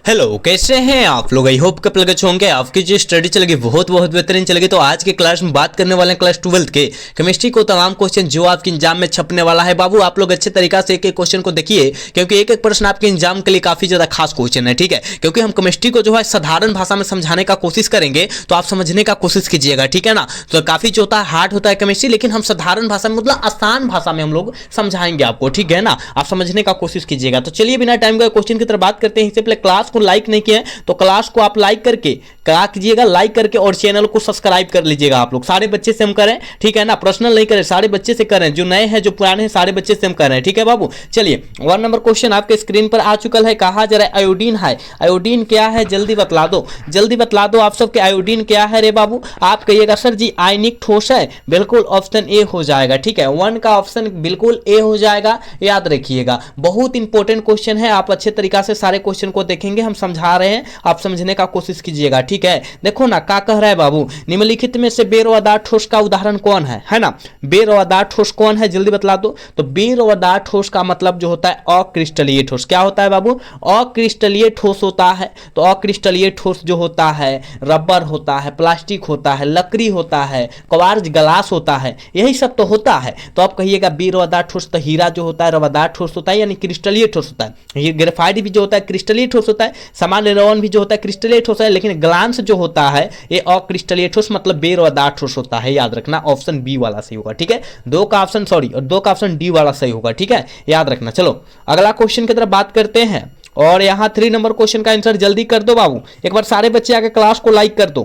Hello, कैसे हैं आप लोग। आई होप कप लगे होंगे आपकी जो स्टडी चलेगी बहुत बहुत बेहतरीन चलेगी। तो आज के क्लास में बात करने वाले हैं क्लास 12 के केमिस्ट्री को तमाम क्वेश्चन जो आपके एग्जाम में छपने वाला है। बाबू आप लोग अच्छे तरीका से एक एक क्वेश्चन को देखिए, क्योंकि एक एक प्रश्न आपके एग्जाम के लिए काफी ज्यादा खास क्वेश्चन है, ठीक है। क्योंकि हम केमिस्ट्री को जो है साधारण भाषा में समझाने का कोशिश करेंगे, तो आप समझने का कोशिश कीजिएगा, ठीक है ना। तो काफी जो होता है हार्ड होता है केमिस्ट्री, लेकिन हम साधारण भाषा में मतलब आसान भाषा में हम लोग समझाएंगे आपको, ठीक है ना। आप समझने का कोशिश कीजिएगा। तो चलिए बिना टाइम का क्वेश्चन की तरफ बात करते हैं। इससे पहले क्लास को लाइक नहीं किया तो क्लास को आप लाइक करके क्या कीजिएगा, लाइक करके और चैनल को सब्सक्राइब कर लीजिएगा। आप लोग सारे बच्चे से हम करें, ठीक है ना। पर्सनल नहीं करें, सारे बच्चे से करें, जो नए हैं जो पुराने हैं सारे बच्चे से हम कर रहे हैं, ठीक है बाबू। चलिए 1 नंबर क्वेश्चन आपके स्क्रीन पर आ चुका है। कहा जा रहा है आयोडीन है। आयोडीन क्या है जल्दी बतला दो, जल्दी बतला दो आप सबके। आयोडीन क्या है रे बाबू। आप कहिएगा सर जी आयनिक ठोस है, बिल्कुल ऑप्शन ए हो जाएगा, ठीक है। 1 का ऑप्शन बिल्कुल ए हो जाएगा, याद रखिएगा। बहुत इंपॉर्टेंट क्वेश्चन है, आप अच्छे तरीका से सारे क्वेश्चन को देखेंगे, हम समझा रहे हैं, आप समझने का कोशिश कीजिएगा, ठीक है। देखो ना क्या कह रहा है बाबू, निम्नलिखित में से बेरोवादार ठोस का उदाहरण कौन है ना। बेरोवादार ठोस कौन है जल्दी बतला दो। तो बेरोवादार ठोस का मतलब जो होता है अक्रिस्टलीय ठोस। क्या होता है बाबू, अक्रिस्टलीय ठोस होता है। तो अक्रिस्टलीय ठोस जो होता है रबर होता है, प्लास्टिक होता है, लकड़ी होता है, क्वार्ज ग्लास होता है, यही सब तो होता है। तो आप कहिएगा बेरोवादार ठोस, तो हीरा जो होता है रवादार ठोस होता है, यानी क्रिस्टलीय ठोस होता है। ये ग्रेफाइट भी जो होता है क्रिस्टलीय ठोस होता है, सामान्य रवन भी जो होता है क्रिस्टलीय ठोस है, लेकिन ग्लास जो होता है ये अक्रिस्टलीय ठोस मतलब बेरोवादार ठोस होता है। याद रखना ऑप्शन बी वाला सही होगा, ठीक है। 2 का ऑप्शन सॉरी और 2 का ऑप्शन डी वाला सही होगा, ठीक है, याद रखना। चलो अगला क्वेश्चन की तरफ बात करते हैं, और यहां 3 नंबर क्वेश्चन का आंसर जल्दी कर दो बाबू। एक बार सारे बच्चे आके क्लास को लाइक कर दो,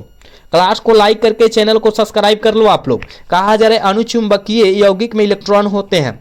क्लास को लाइक करके चैनल को सब्सक्राइब कर लो आप लोग। कहा जा रहा है अनुचुंबकीय यौगिक में इलेक्ट्रॉन होते हैं।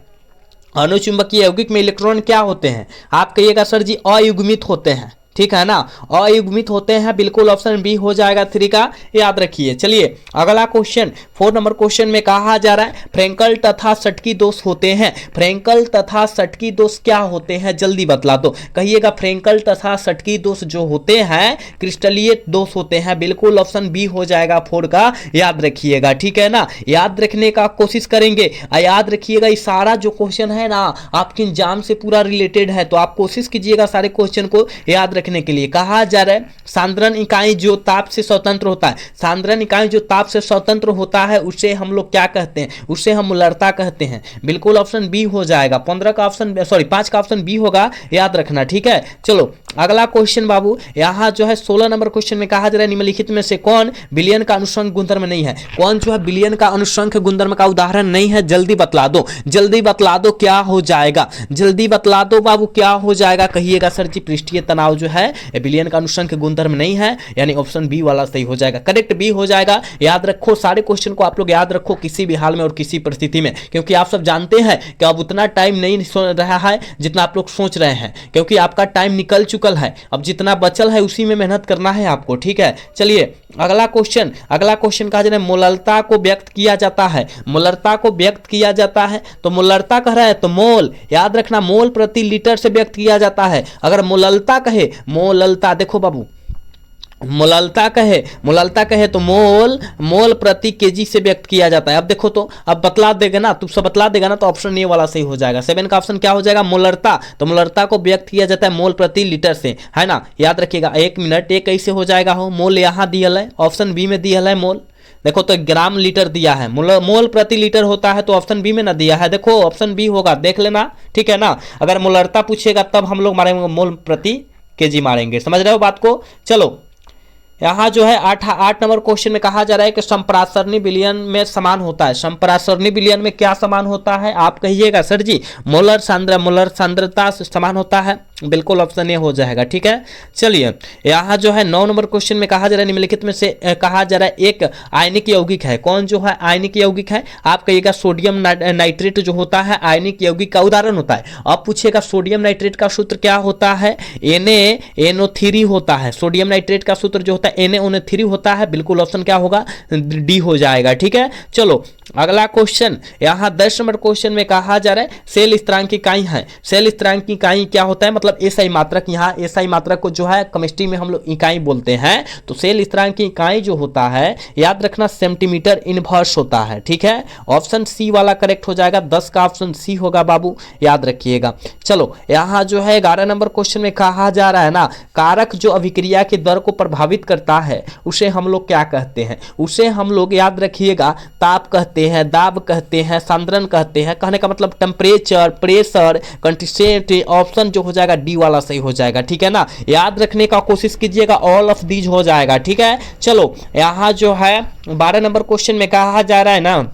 अनुचुंबकीय यौगिक में इलेक्ट्रॉन क्या होते हैं। आप कहिएगा सर जी अयुग्मित होते हैं, ठीक है ना, अयुग्मित होते हैं, बिल्कुल ऑप्शन बी हो जाएगा 3 का, याद रखिए। चलिए अगला क्वेश्चन 4 नंबर क्वेश्चन में कहा जा रहा है फ्रेंकल तथा सटकी दोष होते हैं। फ्रेंकल तथा सटकी दोष क्या होते हैं जल्दी बतला दो। कहिएगा फ्रेंकल तथा सटकी दोष जो होते हैं क्रिस्टलीय दोष होते हैं, बिल्कुल ऑप्शन बी हो जाएगा 4 का, याद रखिएगा, ठीक है ना। याद रखने का कोशिश करेंगे, याद रखिएगा ये सारा जो क्वेश्चन है ना आपके एग्जाम से पूरा रिलेटेड है, तो आप कोशिश कीजिएगा सारे क्वेश्चन को याद रखने के लिए। कहा जा रहा है सांद्रण इकाई जो ताप से स्वतंत्र होता है। सांद्रण इकाई जो ताप से स्वतंत्र होता है उसे हम लोग क्या कहते हैं, उसे हम मोलरता कहते हैं, बिल्कुल ऑप्शन बी हो जाएगा। 15 का ऑप्शन सॉरी 5 का ऑप्शन बी होगा, याद रखना, ठीक है। चलो अगला क्वेश्चन बाबू, यहां जो है 16 नंबर क्वेश्चन में कहा जा रहा है निम्नलिखित में से कौन विलयन का अनुसंग गुणधर्म नहीं है। कौन जो है विलयन का अनुसंग गुणधर्म का उदाहरण नहीं है, जल्दी बतला दो, जल्दी बतला दो क्या हो जाएगा, जल्दी बतला दो बाबू क्या हो जाएगा। कहिएगा सर जी पृष्ठीय तनाव जो है विलयन का अनुसंग गुणधर्म नहीं है, यानी ऑप्शन बी वाला सही हो जाएगा, करेक्ट बी हो जाएगा। याद रखो सारे क्वेश्चन को आप लोग याद रखो किसी भी हाल में और किसी परिस्थिति में, क्योंकि आप सब जानते हैं कि अब उतना टाइम नहीं रहा है जितना आप लोग सोच रहे हैं, क्योंकि आपका टाइम निकल चुका है। अब जितना बचल है उसी में मेहनत करना है आपको, ठीक है। चलिए अगला क्वेश्चन कहा जा रहा है मोलरता को व्यक्त किया जाता है। मोलरता को व्यक्त किया जाता है, तो मोलरता कह रहा है तो मोल, याद रखना मोल प्रति लीटर से व्यक्त किया जाता है। अगर मोललता कहे, मोललता देखो बाबू, मोललता कहे तो मोल प्रति केजी से व्यक्त किया जाता है। अब देखो तो अब बतला देगा ना, तू सब बतला देगा ना, तो ऑप्शन ए वाला सही हो जाएगा। 7 का ऑप्शन क्या हो जाएगा मोलरता, तो मोलरता को व्यक्त किया जाता है मोल प्रति लीटर से, है ना, याद रखिएगा। 1 मिनट एक कैसे हो जाएगा हो, मोल यहाँ दिया है ऑप्शन बी में दिया है मोल, देखो तो ग्राम लीटर दिया है, मोल प्रति लीटर होता है तो ऑप्शन बी में ना दिया है, देखो ऑप्शन बी होगा, देख लेना, ठीक है ना। अगर मोलरता पूछेगा तब हम लोग मारेंगे मोल प्रति केजी मारेंगे, समझ रहे हो बात को। चलो यहाँ जो है 8 नंबर क्वेश्चन में कहा जा रहा है कि संपरासरणी विलयन में समान होता है। संपरासरणी विलयन में क्या समान होता है, आप कहिएगा सर जी मोलर सांद्रता से समान होता है, बिल्कुल ऑप्शन ए हो जाएगा, ठीक है। चलिए यहाँ जो है 9 नंबर क्वेश्चन में कहा जा रहा है निम्नलिखित में से कहा जा रहा है एक आयनिक यौगिक है। कौन जो है आयनिक यौगिक है, आप कहिएगा सोडियम नाइट्रेट जो होता है आयनिक यौगिक का उदाहरण होता है। अब पूछेगा सोडियम नाइट्रेट का सूत्र क्या होता है, NaNO3 होता है। सोडियम नाइट्रेट का सूत्र जो होता है NaNO3 होता है, बिल्कुल ऑप्शन क्या होगा डी हो जाएगा, ठीक है। चलो अगला क्वेश्चन यहाँ 10 नंबर क्वेश्चन में कहा जा रहा है सेल स्थिरांक इकाई है। सेल स्थिरांक इकाई क्या होता है, मतलब मतलब एसआई मात्रक, यहाँ एसआई मात्रक को जो है केमिस्ट्री में हम लोग इकाई बोलते हैं। तो सेल स्थिरांक की इकाई जो होता है याद रखना सेंटीमीटर इनवर्स होता है, ठीक है। ऑप्शन सी वाला करेक्ट हो जाएगा, 10 का ऑप्शन सी होगा बाबू, याद रखिएगा। चलो यहाँ जो है 11 नंबर क्वेश्चन में कहा जा रहा है ना, कारक जो अभिक्रिया के दर को प्रभावित करता है उसे हम लोग क्या कहते हैं, उसे हम लोग याद रखिएगा ताप कहते हैं, दाब कहते हैं, सांद्रण कहते हैं। कहने का मतलब टेम्परेचर, प्रेशर, कंटिस्टेंट। ऑप्शन जो हो जाएगा डी वाला सही हो जाएगा, ठीक है ना। याद रखने का कोशिश कीजिएगा, ऑल ऑफ दीज हो जाएगा, ठीक है। चलो यहाँ जो है 12 नंबर क्वेश्चन में कहा जा रहा है ना,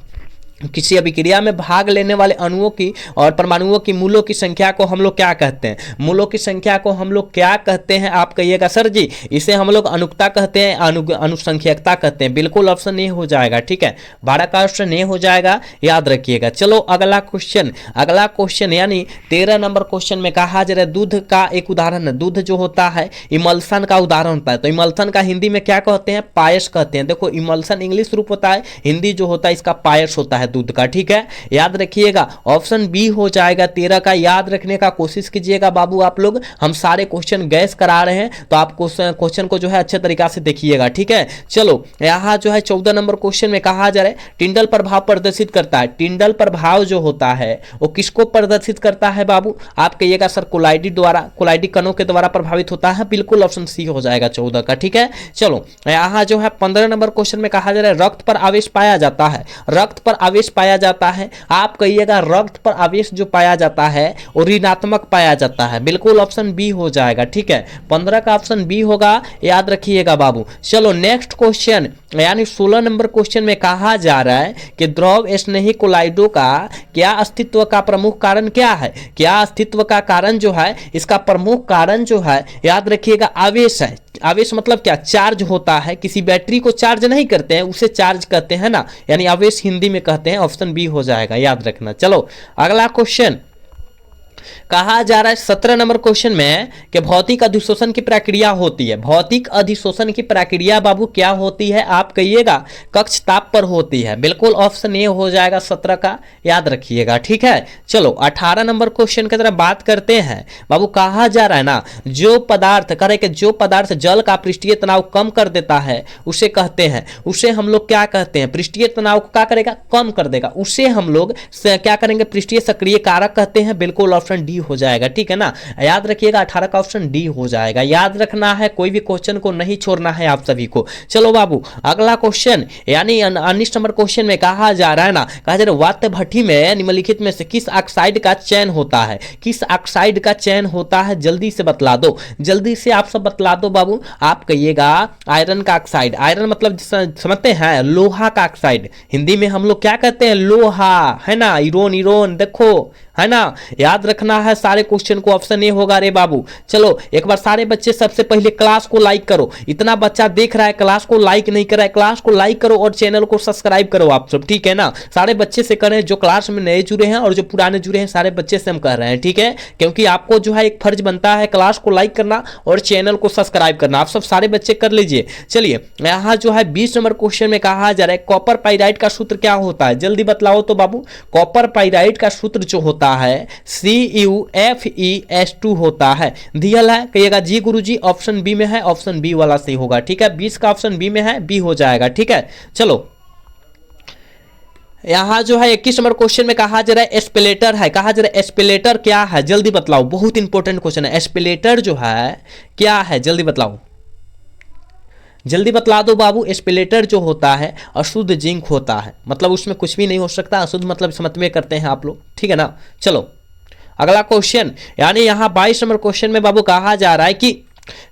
किसी अभिक्रिया में भाग लेने वाले अणुओं की और परमाणुओं की मूलों की संख्या को हम लोग क्या कहते हैं, मूलों की संख्या को हम लोग क्या कहते हैं, आप कहिएगा सर जी इसे हम लोग अनुकता कहते हैं, अनुसंख्यकता कहते हैं। बिल्कुल ऑप्शन ए हो जाएगा, ठीक है। 12 का ऑप्शन ए हो जाएगा, याद रखिएगा। चलो अगला क्वेश्चन यानी 13 नंबर क्वेश्चन में कहा जा रहा है दूध का एक उदाहरण है। दूध जो होता है इमल्सन का उदाहरण होता है, तो इमल्सन का हिंदी में क्या कहते हैं, पायस कहते हैं। देखो इमल्सन इंग्लिश रूप होता है, हिंदी जो होता है इसका पायस होता है दूध का, ठीक है। याद रखिएगा ऑप्शन बी हो जाएगा 13 का, याद रखने का कोशिश कीजिएगा बाबू आप लोग। हम सारे क्वेश्चन गैस करा रहे हैं तो आप क्वेश्चन को जो है अच्छे तरीका से देखिएगा, ठीक है। चलो यहाँ जो है 14 नंबर क्वेश्चन में कहा जा रहा है टिंडल प्रभाव प्रदर्शित करता है। टिंडल प्रभाव जो होता है वो किसको प्रदर्शित करता है बाबू, आप कहिएगा सर कोलाइडी द्वारा, कोलाइडी कणों के द्वारा प्रभावित होता है। बिल्कुल ऑप्शन सी हो जाएगा 14 का, ठीक है। चलो यहाँ जो है 15 नंबर क्वेश्चन में कहा जा रहा है रक्त पर आवेश पाया जाता है। रक्त पर आवेश पाया जाता है, आप कहिएगा रक्त पर आवेश जो पाया जाता है वो ऋणात्मक पाया जाता है। बिल्कुल ऑप्शन बी हो जाएगा, ठीक है। 15 का ऑप्शन बी होगा, याद रखिएगा बाबू। चलो नेक्स्ट क्वेश्चन यानी 16 नंबर क्वेश्चन में कहा जा रहा है कि द्रव स्नेही कोलाइडों का क्या अस्तित्व का प्रमुख कारण क्या है। क्या अस्तित्व का कारण जो है, इसका प्रमुख कारण जो है याद रखिएगा आवेश है। आवेश मतलब क्या, चार्ज होता है। किसी बैटरी को चार्ज नहीं करते हैं उसे चार्ज कहते हैं ना, यानी आवेश हिंदी में कहते हैं। ऑप्शन बी हो जाएगा, याद रखना। चलो अगला क्वेश्चन कहा जा रहा है 17 नंबर क्वेश्चन में कि भौतिक अधिशोषण की प्रक्रिया होती है। भौतिक अधिशोषण की प्रक्रिया बाबू क्या होती है, आप कहिएगा कक्ष ताप पर होती है। बिल्कुल ऑप्शन ए हो जाएगा 17 का, याद रखिएगा, ठीक है। चलो 18 नंबर क्वेश्चन की तरफ बात करते हैं बाबू। कहा जा रहा है ना जो पदार्थ जल का पृष्ठीय तनाव कम कर देता है उसे कहते हैं, उसे हम लोग क्या कहते हैं, पृष्ठीय तनाव को क्या करेगा, कम कर देगा, उसे हम लोग क्या करेंगे, पृष्ठीय सक्रिय कारक कहते हैं। बिल्कुल ऑप्शन डी हो जाएगा, ठीक है ना। याद रखिएगा 18 का ऑप्शन डी हो जाएगा, याद रखना है, कोई भी क्वेश्चन को नहीं छोड़ना है आप सभी को। चलो बाबू अगला क्वेश्चन यानी 19 नंबर क्वेश्चन में कहा जा रहा है ना, कहा जा रहा है वात भट्टी में निम्नलिखित में से किस ऑक्साइड का चयन होता है। किस ऑक्साइड का चयन होता है जल्दी से बतला दो, जल्दी से आप सब बतला दो बाबू। आप कहिएगा आयरन का ऑक्साइड। आयरन मतलब समझते हैं लोहा का ऑक्साइड, हिंदी में हम लोग क्या कहते हैं, लोहा, है ना। ईरोन देखो, है ना, याद रखना है सारे क्वेश्चन को। ऑप्शन ए होगा रे बाबू। चलो एक बार सारे बच्चे सबसे पहले क्लास को लाइक करो। इतना बच्चा देख रहा है, क्लास को लाइक नहीं कर रहा है, क्लास को लाइक करो और चैनल को सब्सक्राइब करो आप सब, ठीक है ना। सारे बच्चे से करें, जो क्लास में नए जुड़े हैं और जो पुराने जुड़े हैं, सारे बच्चे से हम कह रहे हैं, ठीक है। क्योंकि आपको जो है एक फर्ज बनता है क्लास को लाइक करना और चैनल को सब्सक्राइब करना। आप सब सारे बच्चे कर लीजिए। चलिए यहाँ जो है 20 नंबर क्वेश्चन में कहा जा रहा है कॉपर पाइराइड का सूत्र क्या होता है, जल्दी बतलाओ तो बाबू। कॉपर पाइराइड का सूत्र जो होता है CuFeS2 होता है। दियल है, कहिएगा जी गुरुजी। ऑप्शन बी में है, ऑप्शन बी वाला सही होगा, ठीक है। 20 का ऑप्शन बी में है, बी हो जाएगा, ठीक है। चलो यहां जो है 21 नंबर क्वेश्चन में कहा जा रहा है एस्पेलेटर है। कहा जा रहा है एस्पेलेटर क्या है, जल्दी बतलाओ, बहुत इंपॉर्टेंट क्वेश्चन है। एस्पेलेटर जो है क्या है, जल्दी बतलाओ, जल्दी बतला दो बाबू। एस्पेलेटर जो होता है अशुद्ध जिंक होता है, मतलब उसमें कुछ भी नहीं हो सकता। अशुद्ध मतलब समझ में करते हैं आप लोग, ठीक है ना। चलो अगला क्वेश्चन यानी यहाँ 22 नंबर क्वेश्चन में बाबू कहा जा रहा है कि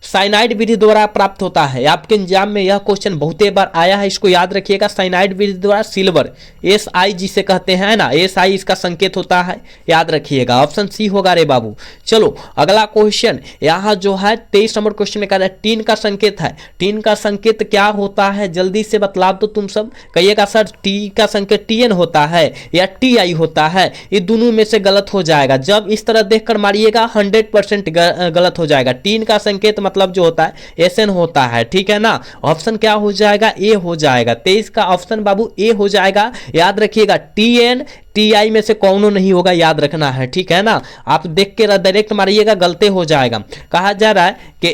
साइनाइड विधि द्वारा प्राप्त होता है। आपके एग्जाम में यह क्वेश्चन बहुत बार आया है, इसको याद रखिएगा। साइनाइड विधि द्वारा सिल्वर SI जिसे कहते हैं ना, SI इसका संकेत होता है, याद रखिएगा। ऑप्शन सी होगा रे बाबू। चलो अगला क्वेश्चन यहाँ जो है 23 नंबर क्वेश्चन में कहा जाए टीन का संकेत है। टीन का संकेत क्या होता है, जल्दी से बतला दो तुम सब। कहिएगा सर टी का संकेत TN होता है या TI होता है, ये दोनों में से गलत हो जाएगा। जब इस तरह देखकर मारिएगा 100% गलत हो जाएगा। टीन का संकेत मतलब जो होता है SN होता है, ठीक है ना। ऑप्शन क्या हो जाएगा, ए हो जाएगा। 23 का ऑप्शन बाबू ए हो जाएगा, याद रखिएगा। TN TI में से कौनो नहीं होगा, याद रखना है, ठीक है ना। आप देख के डायरेक्ट मारिएगा, गलती हो जाएगा। कहा जा रहा है कि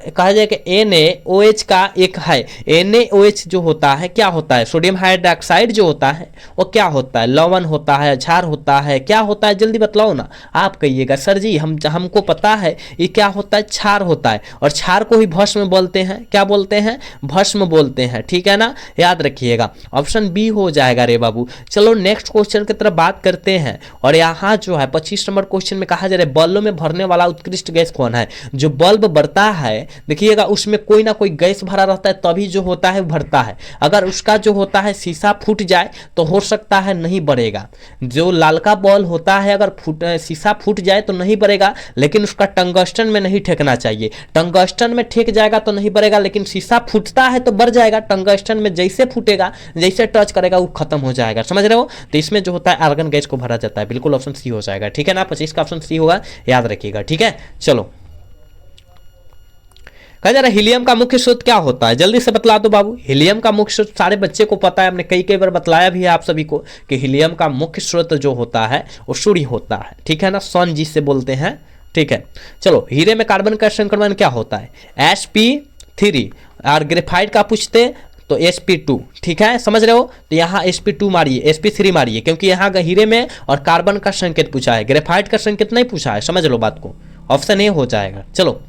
कहा जाए कि NaOH का एक है, NaOH जो होता है क्या होता है, सोडियम हाइड्रोक्साइड जो होता है वो क्या होता है, लवण होता है, क्षार होता है, क्या होता है, जल्दी बतलाओ ना। आप कहिएगा सर जी हमको पता है ये क्या होता है, क्षार होता है, और क्षार को ही भस्म बोलते हैं, क्या बोलते हैं, भस्म बोलते हैं, ठीक है ना, याद रखिएगा। ऑप्शन बी हो जाएगा रे बाबू। चलो नेक्स्ट क्वेश्चन की तरफ बात करते हैं, और यहाँ जो है 25 नंबर क्वेश्चन में कहा जा रहा है बल्ब में भरने वाला उत्कृष्ट गैस कौन है। जो बल्ब बढ़ता है देखिएगा उसमें कोई ना कोई गैस भरा रहता है, तभी जो होता है भरता है। अगर उसका जो होता है शीशा फूट जाए तो हो सकता है नहीं बढ़ेगा। जो लालका बॉल होता है अगर शीशा फूट जाए तो नहीं बढ़ेगा, लेकिन उसका टंगस्टन में नहीं ठेकना चाहिए। टंगस्टन में ठेक जाएगा तो नहीं बढ़ेगा, लेकिन शीशा फूटता है तो बढ़ जाएगा। टंगस्टन में जैसे फूटेगा, जैसे टच करेगा वो खत्म हो जाएगा, समझ रहे हो। तो इसमें जो होता है आर्गन गैस को भरा जाता है, बिल्कुल ऑप्शन सी हो जाएगा, ठीक है ना। 25 का ऑप्शन सी होगा, याद रखिएगा, ठीक है। चलो कहा जा रहा है हीलियम का मुख्य स्रोत क्या होता है, जल्दी से बतला दो बाबू। हीलियम का मुख्य स्रोत सारे बच्चे को पता है, हमने कई बार बतलाया भी है आप सभी को कि हीलियम का मुख्य स्रोत जो होता है वो सूर्य होता है, ठीक है ना, सन जिसे बोलते हैं, ठीक है। चलो हीरे में कार्बन का संक्रमण क्या होता है, sp3, और ग्रेफाइट का पूछते तो sp2, ठीक है, समझ रहे हो। तो यहाँ sp2 मारिए, sp3 मारिए, क्योंकि यहाँ हीरे में और कार्बन का संकेत पूछा है, ग्रेफाइट का संकेत नहीं पूछा है, समझ लो बात को। ऑप्शन ए हो जाएगा। चलो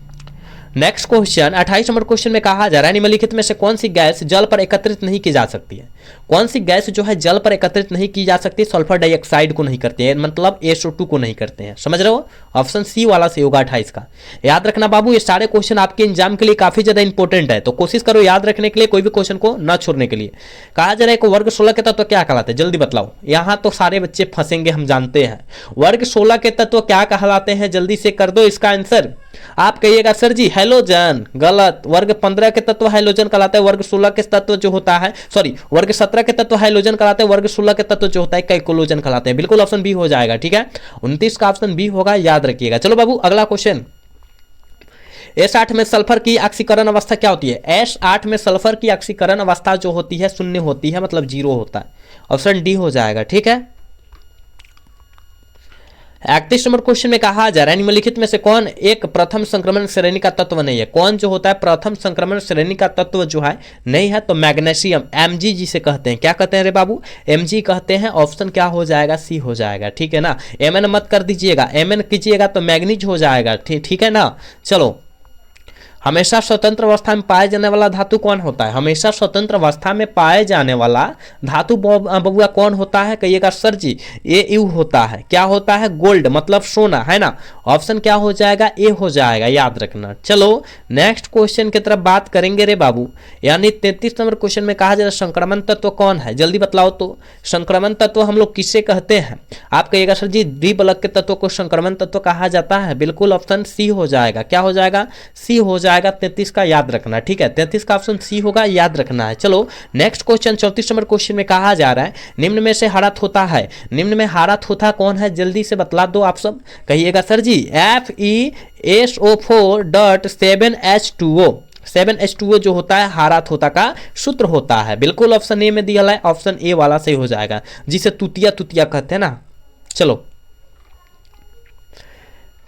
नेक्स्ट क्वेश्चन 28 नंबर क्वेश्चन में कहा जा रहा है निम्नलिखित में से कौन सी गैस जल पर एकत्रित नहीं की जा सकती है। कौन सी गैस जो है जल पर एकत्रित नहीं की जा सकती, सल्फर डाइऑक्साइड को नहीं करते हैं, मतलब SO2 को नहीं करते हैं, समझ रहे हो। ऑप्शन सी वाला से होगा 28 का। याद रखना बाबू, ये सारे क्वेश्चन आपके एग्जाम के लिए काफी ज्यादा इंपॉर्टेंट है, तो कोशिश करो याद रखने के लिए, कोई भी क्वेश्चन को न छोड़ने के लिए। कहा जा रहा है वर्ग 16 के तत्व क्या कहलाते हैं, जल्दी बतलाओ। यहाँ तो सारे बच्चे फंसेंगे, हम जानते हैं। वर्ग 16 के तत्व क्या कहलाते हैं, जल्दी से कर दो इसका आंसर। आप कहिएगा सर जी हैलोजन, गलत। वर्ग 15 के तत्व हैलोजन कहलाते हैं, वर्ग 16 के तत्व जो होता है, सॉरी वर्ग 17 के तत्व हैलोजन कहलाते हैं, वर्ग 16 के तत्व जो होता है कैकोलोजन कहलाते हैं, बिल्कुल ऑप्शन बी हो जाएगा, ठीक है। 29 का ऑप्शन बी होगा, याद रखिएगा। चलो बाबू अगला क्वेश्चन, S8 में सल्फर की ऑक्सीकरण अवस्था क्या होती है। S8 में सल्फर की ऑक्सीकरण अवस्था जो होती है शून्य होती है, मतलब 0 होता है, ऑप्शन डी हो जाएगा, ठीक है। 31 नंबर क्वेश्चन में कहा जा रहा है निम्नलिखित में से कौन एक प्रथम संक्रमण श्रेणी का तत्व नहीं है। कौन जो होता है प्रथम संक्रमण श्रेणी का तत्व जो है नहीं है, तो मैग्नीशियम, Mg जिसे कहते हैं, क्या कहते हैं रे बाबू, Mg कहते हैं। ऑप्शन क्या हो जाएगा, सी हो जाएगा, ठीक है ना। Mn मत कर दीजिएगा, Mn कीजिएगा तो मैग्नीज हो जाएगा, ठीक है ना। चलो हमेशा स्वतंत्र अवस्था में पाए जाने वाला धातु कौन होता है। हमेशा स्वतंत्र अवस्था में पाए जाने वाला धातु बबुआ कौन होता है, कहिएगा सर जी Au होता है। क्या होता है, गोल्ड, मतलब सोना, है ना। ऑप्शन क्या हो जाएगा, ए हो जाएगा, याद रखना। चलो नेक्स्ट क्वेश्चन की तरफ बात करेंगे रे बाबू, यानी 33 नंबर क्वेश्चन में कहा जा रहा है संक्रमण तत्व कौन है, जल्दी बतलाओ तो। संक्रमण तत्व हम लोग किससे कहते हैं, आप कहिएगा सर जी द्विबलक के तत्व को संक्रमण तत्व कहा जाता है, बिल्कुल ऑप्शन सी हो जाएगा। क्या हो जाएगा, सी हो जाएगा 33 का, याद रखना, ठीक है। 33 का ऑप्शन सी होगा, याद रखना है। चलो नेक्स्ट क्वेश्चन 34 नंबर क्वेश्चन में कहा जा रहा है निम्न में से हरा थोथा है। निम्न में हरा थोथा कौन है, जल्दी से बतला दो आप सब। कहिएगा सर जी FeSO4.7H2O। 7H2O जो होता है हरा थोथा का सूत्र होता है, बिल्कुल ऑप्शन ए में दिया है, ऑप्शन ए वाला सही हो जाएगा, जिसे तुतिया तुतिया कहते हैं ना। चलो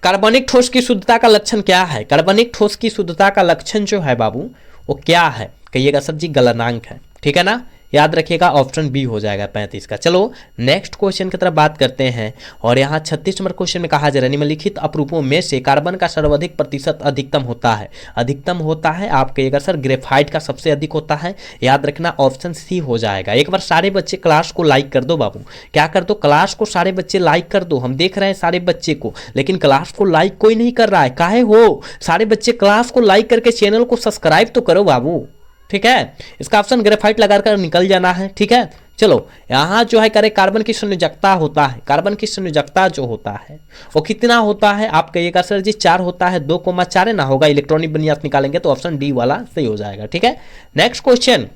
कार्बनिक ठोस की शुद्धता का लक्षण क्या है। कार्बनिक ठोस की शुद्धता का लक्षण जो है बाबू वो क्या है, कहिएगा सर जी गलनांक है, ठीक है ना, याद रखिएगा। ऑप्शन बी हो जाएगा 35 का। चलो नेक्स्ट क्वेश्चन की तरफ बात करते हैं, और यहाँ 36 नंबर क्वेश्चन में कहा जा रहा है निम्नलिखित अपरूपों में से कार्बन का सर्वाधिक प्रतिशत अधिकतम होता है। अधिकतम होता है, आप कहिएगा सर ग्रेफाइट का सबसे अधिक होता है, याद रखना, ऑप्शन सी हो जाएगा। एक बार सारे बच्चे क्लास को लाइक कर दो बाबू, क्या कर दो, क्लास को सारे बच्चे लाइक कर दो। हम देख रहे हैं सारे बच्चे को, लेकिन क्लास को लाइक कोई नहीं कर रहा है, काहे हो। सारे बच्चे क्लास को लाइक करके चैनल को सब्सक्राइब तो करो बाबू, ठीक है। इसका ऑप्शन ग्रेफाइट लगाकर निकल जाना है, ठीक है। चलो यहाँ जो है करे कार्बन की संयोजकता होता है, कार्बन की संयोजकता जो होता है वो कितना होता है, आप कहिएगा सर जी 4 होता है, 2,4 ना होगा, इलेक्ट्रॉनिक विन्यास निकालेंगे तो ऑप्शन डी वाला सही हो जाएगा, ठीक है। नेक्स्ट क्वेश्चन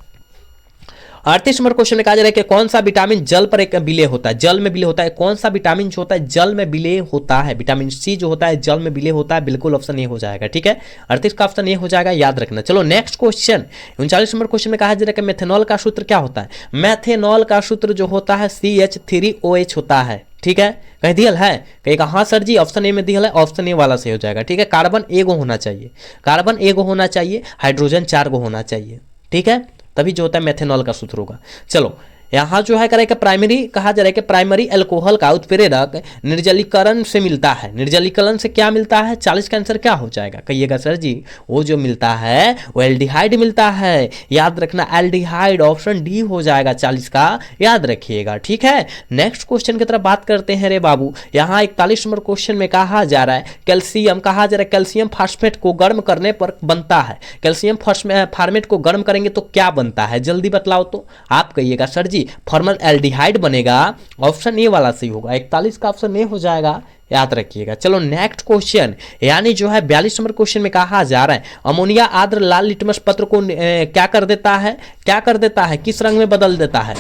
38 नंबर क्वेश्चन में कहा जा रहा है कि कौन सा विटामिन जल पर एक विलेय होता है, जल में विलेय होता है। कौन सा विटामिन जो होता है जल में विलेय होता है, विटामिन सी जो होता है जल में विलेय होता है। बिल्कुल ऑप्शन ए हो जाएगा, ठीक है, 38 का ऑप्शन ए हो जाएगा, याद रखना। चलो नेक्स्ट क्वेश्चन 39 नंबर क्वेश्शन में कहा जा रहा है कि मेथेनॉल का सूत्र क्या होता है। मेथेनॉल का सूत्र जो होता है CH3OH होता है, ठीक है। कहीं दियल है, कहेगा हाँ सर जी ऑप्शन ए में दियल है, ऑप्शन ए वाला से हो जाएगा, ठीक है। कार्बन एगो होना चाहिए, कार्बन एगो होना चाहिए, हाइड्रोजन 4 गो होना चाहिए, ठीक है, तभी जो होता है मेथेनॉल का सूत्र होगा। चलो यहाँ जो है करेगा प्राइमरी, कहा जा रहा है कि प्राइमरी अल्कोहल का उत्प्रेरक निर्जलीकरण से मिलता है। निर्जलीकरण से क्या मिलता है, 40 का आंसर क्या हो जाएगा, कहिएगा सर जी वो जो मिलता है वो एल्डिहाइड मिलता है, याद रखना एल्डिहाइड, ऑप्शन डी हो जाएगा 40 का, याद रखिएगा, ठीक है। नेक्स्ट क्वेश्चन की तरफ बात करते हैं रे बाबू। यहाँ 41 नंबर क्वेश्चन में कहा जा रहा है कैल्शियम, कहा जा रहा है कैल्शियम फास्फेट को गर्म करने पर बनता है। कैल्शियम फार्मेट को गर्म करेंगे तो क्या बनता है, जल्दी बतलाओ तो। आप कहिएगा सर जी फॉर्मल एल्डिहाइड बनेगा, ऑप्शन ए वाला सही होगा, 41 का ऑप्शन ए हो जाएगा, याद रखिएगा। चलो नेक्स्ट क्वेश्चन यानी जो है 42 नंबर क्वेश्चन में कहा जा रहा है अमोनिया आर्द्र लाल लिटमस पत्र को क्या कर देता है, क्या कर देता है, किस रंग में बदल देता है।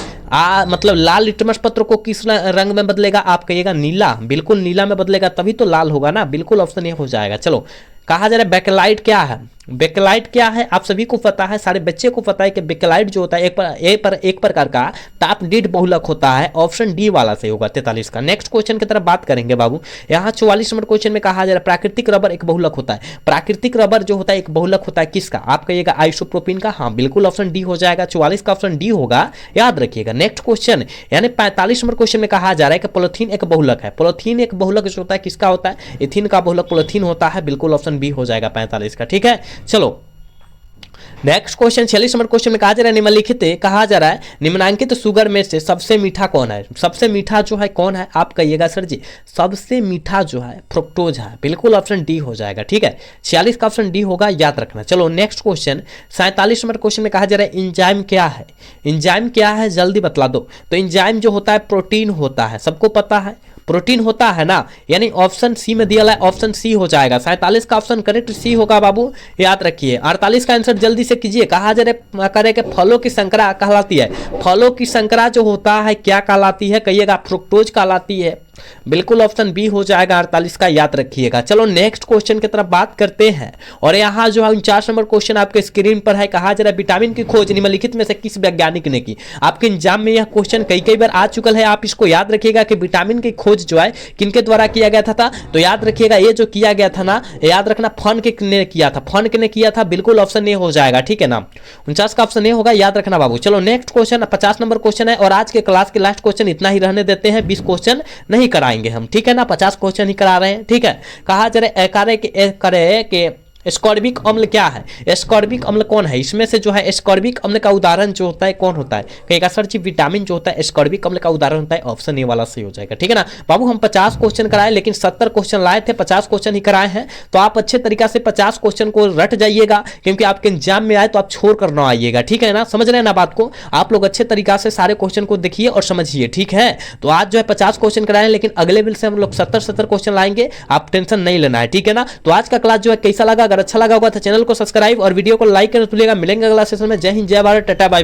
मतलब लाल लिटमस पत्र को किस रंग में बदलेगा, आप कहिएगा नीला, बिल्कुल नीला में बदलेगा तभी तो लाल होगा ना, बिल्कुल ऑप्शन ए हो जाएगा। चलो कहा जा रहा है बेकेलाइट क्या है, बेकेलाइट क्या है, आप सभी को पता है, सारे बच्चे को पता है कि बेकेलाइट जो होता है एक प्रकार का ताप डीड बहुलक होता है, ऑप्शन डी वाला से होगा 43 का। नेक्स्ट क्वेश्चन की तरफ बात करेंगे बाबू। यहाँ 44 नंबर क्वेश्चन में कहा जा रहा है प्राकृतिक रबर एक बहुलक होता है। प्राकृतिक रबर जो होता है एक बहुलक होता है किसका, आप कहिएगा आइसोप्रोपिन का, हाँ बिल्कुल ऑप्शन डी हो जाएगा, 44 का ऑप्शन डी होगा, याद रखिएगा। नेक्स्ट क्वेश्चन यानी 45 नंबर क्वेश्चन में कहा जा रहा है कि पॉलीथीन एक बहुलक है। पॉलीथीन एक बहुलक जो होता है किसका होता है, एथीन का बहुलक पॉलीथीन होता है, बिल्कुल ऑप्शन बी हो जाएगा 45 का, ठीक है। चलो नेक्स्ट क्वेश्चन 46 नंबर क्वेश्चन में कहा जा रहा है निम्नलिखित, कहा जा रहा है निम्नांकित शुगर में से सबसे मीठा कौन है, सबसे मीठा जो है कौन है, आप कहिएगा सर जी सबसे मीठा जो है फ्रुक्टोज है, बिल्कुल ऑप्शन डी हो जाएगा, ठीक है, 46 का ऑप्शन डी होगा, याद रखना। चलो नेक्स्ट क्वेश्चन 47 नंबर क्वेश्चन में कहा जा रहा है इंजाइम क्या है, इंजाइम क्या है जल्दी बतला दो। तो इंजाइम जो होता है प्रोटीन होता है, सबको पता है प्रोटीन होता है ना, यानी ऑप्शन सी में दिया है, ऑप्शन सी हो जाएगा, 47 का ऑप्शन करेक्ट सी होगा बाबू, याद रखिए। 48 का आंसर जल्दी से कीजिए। कहा जा रहा करे कि फलों की संकरा कहलाती है, फलों की संकरा जो होता है क्या कहलाती है, कहिएगा फ्रुक्टोज कहलाती है, बिल्कुल ऑप्शन बी हो जाएगा 48 का, याद रखिएगा। चलो नेक्स्ट क्वेश्चन की तरफ बात करते हैं और यहाँ जो है 49 नंबर क्वेश्चन आपके स्क्रीन पर है। कहा जा रहा है विटामिन की खोज निम्नलिखित में से किस वैज्ञानिक ने की। आपके एग्जाम में यह क्वेश्चन कई बार आ चुका है, आप इसको याद रखिएगा कि विटामिन की खोज जो है किनके द्वारा किया गया था। तो याद रखिएगा ये जो किया गया था ना, याद रखना फॉनके ने किया था, फॉनके ने किया था, बिल्कुल ऑप्शन ए हो जाएगा, ठीक है ना, 49 का ऑप्शन ए होगा, याद रखना बाबू। चलो नेक्स्ट क्वेश्चन 50 नंबर क्वेश्चन है और आज के क्लास के लास्ट क्वेश्चन इतना ही रहने देते हैं, 20 क्वेश्चन नहीं कराएंगे हम, ठीक है ना, 50 क्वेश्चन ही करा रहे हैं, ठीक है। कहा जा रहा है कि एस्कॉर्बिक अम्ल क्या है, एस्कॉर्बिक अम्ल कौन है, इसमें से जो है एस्कॉर्बिक अम्ल का उदाहरण जो होता है कौन होता है, कहेगा सर जी विटामिन जो होता है एस्कॉर्बिक अम्ल का उदाहरण होता है, ऑप्शन ए वाला सही हो जाएगा, ठीक है ना बाबू। हम 50 क्वेश्चन कराए लेकिन 70 क्वेश्चन लाए थे, 50 क्वेश्चन ही कराए हैं, तो आप अच्छे तरीका से 50 क्वेश्चन को रट जाइएगा, क्योंकि आपके एग्जाम में आए तो आप छोड़ कर ना आइएगा, ठीक है ना, समझ रहे हैं ना बात को। आप लोग अच्छे तरीका से सारे क्वेश्चन को देखिए और समझिए, ठीक है। तो आज जो है 50 क्वेश्चन कराए, लेकिन अगले बिल से हम लोग 70 क्वेश्चन लाएंगे, आप टेंशन नहीं लेना है, ठीक है ना। तो आज का क्लास जो है कैसा लगा, अगर अच्छा लगा होगा तो चैनल को सब्सक्राइब और वीडियो को लाइक करना भूलिएगा। मिलेंगे अगला सेशन में, जय हिंद जय भारत, टाटा बाय बाय।